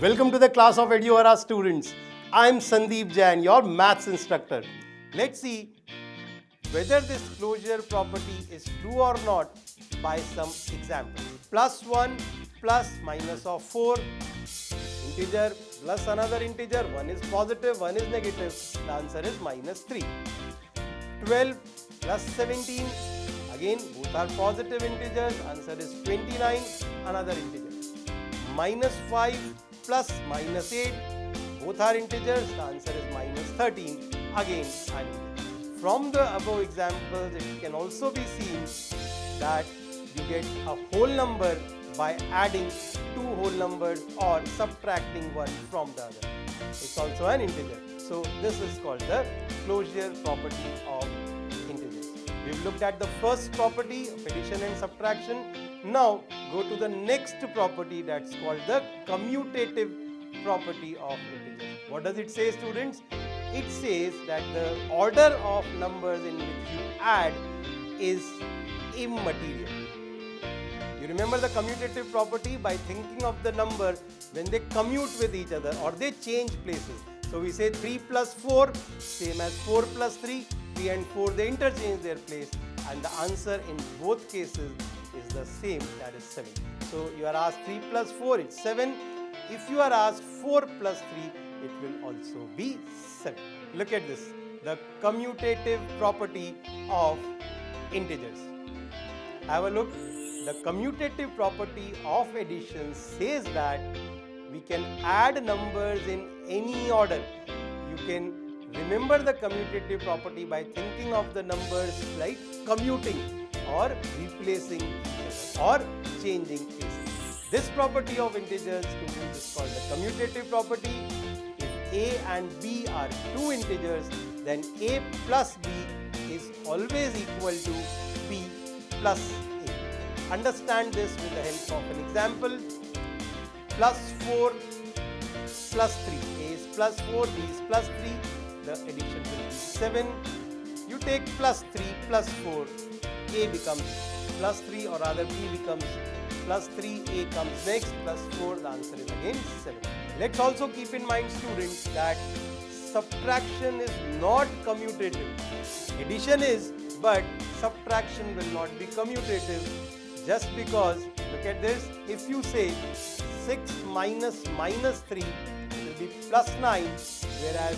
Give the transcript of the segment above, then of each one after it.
Welcome to the class of Eduauraa students. I am Sandeep Jain, your maths instructor. Let's see whether this closure property is true or not by some example. Plus 1 plus minus of 4, integer plus another integer, one is positive, one is negative, the answer is minus 3. 12 plus 17, again both are positive integers, answer is 29, another integer. Minus 5 plus minus 8, both are integers, the answer is minus 13, again an integer. From the above examples, it can also be seen that you get a whole number by adding two whole numbers or subtracting one from the other. It's also an integer. So this is called the closure property of integers. We've looked at the first property of addition and subtraction. Now go to the next property, that's called the commutative property of integers. What does it say, students? It says that the order of numbers in which you add is immaterial. You remember the commutative property by thinking of the number when they commute with each other or they change places. So we say 3 plus 4 same as 4 plus 3, 3 and 4 they interchange their place, and the answer in both cases is the same, that is 7. So you are asked 3 plus 4, it's 7. If you are asked 4 plus 3, it will also be 7. Look at this, the commutative property of integers. Have a look. The commutative property of addition says that we can add numbers in any order. You can remember the commutative property by thinking of the numbers like commuting or replacing each other or changing places. This property of integers is called the commutative property. If a and b are two integers, then a plus b is always equal to b plus a. Understand this with the help of an example. Plus 4 plus 3. A is plus 4, b is plus 3. The addition will be 7. You take plus 3 plus 4. A becomes plus 3, or rather b becomes plus 3. A comes next, plus 4. The answer is again 7. Let's also keep in mind, students, that subtraction is not commutative. Addition is, but subtraction will not be commutative. Just because, look at this, if you say 6 minus minus 3 will be plus 9, whereas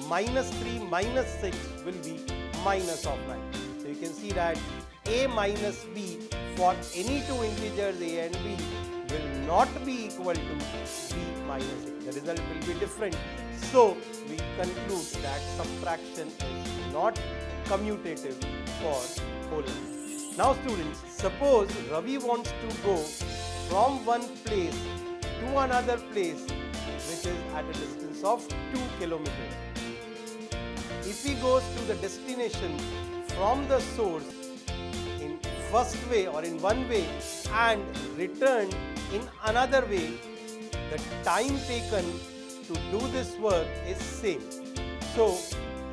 minus 3 minus 6 will be minus of 9. So you can see that a minus b for any two integers a and b will not be equal to b minus a. The result will be different. So we conclude that subtraction is not commutative for whole numbers. Now students, suppose Ravi wants to go from one place to another place which is at a distance of 2 kilometers. If he goes to the destination from the source in first way or in one way and return in another way, the time taken to do this work is same. So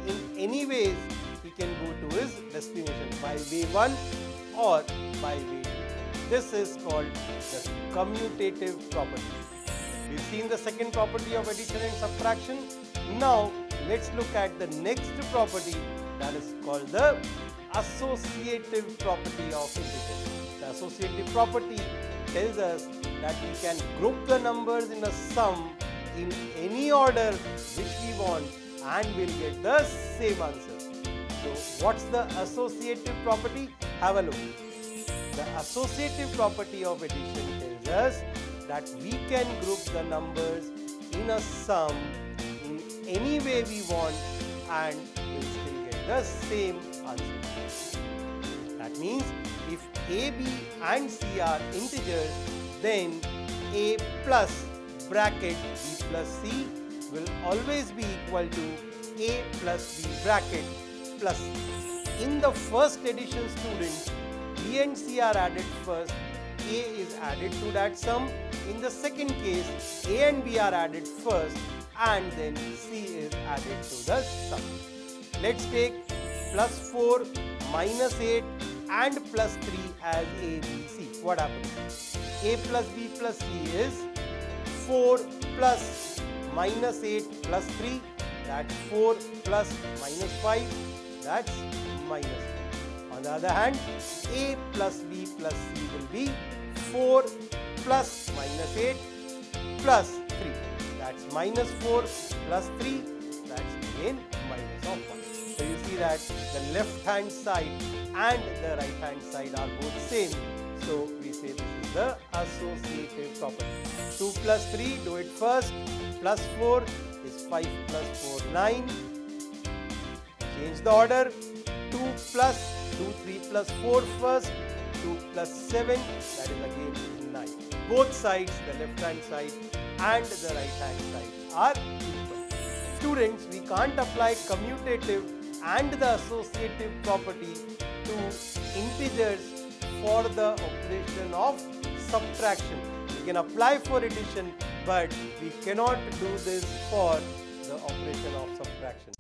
in any ways he can go to his destination by way 1 or by way 2. This is called the commutative property. We've seen the second property of addition and subtraction. Now let's look at the next property, that is called the associative property of integers. The associative property tells us that we can group the numbers in a sum in any order which we want and we'll get the same answer. So what's the associative property? Have a look. The associative property of addition tells us that we can group the numbers in a sum in any way we want and we'll still get the same answer. That means if a, b and c are integers, then a plus bracket b plus c will always be equal to a plus b bracket plus c. In the first addition, students, b and c are added first, a is added to that sum. In the second case, a and b are added first and then c is added to the sum. Let's take plus 4, minus 8 and plus 3 as a, b, c. What happens? A plus b plus c is 4 plus minus 8 plus 3, that's 4 plus minus 5, that's minus 4. On the other hand, A plus B plus C will be 4 plus minus 8 plus 3. That's minus 4 plus 3, that's again minus of 1. So you see that the left hand side and the right hand side are both same. So we say this is the associative property. 2 plus 3, do it first. Plus 4 is 5 plus 4, 9. Change the order. 2 plus, do 3 plus 4 first. 2 plus 7, that is again 9. Both sides, the left hand side and the right hand side are equal. Students, we can't apply commutative and the associative property to integers for the operation of subtraction. We can apply for addition, but we cannot do this for the operation of subtraction.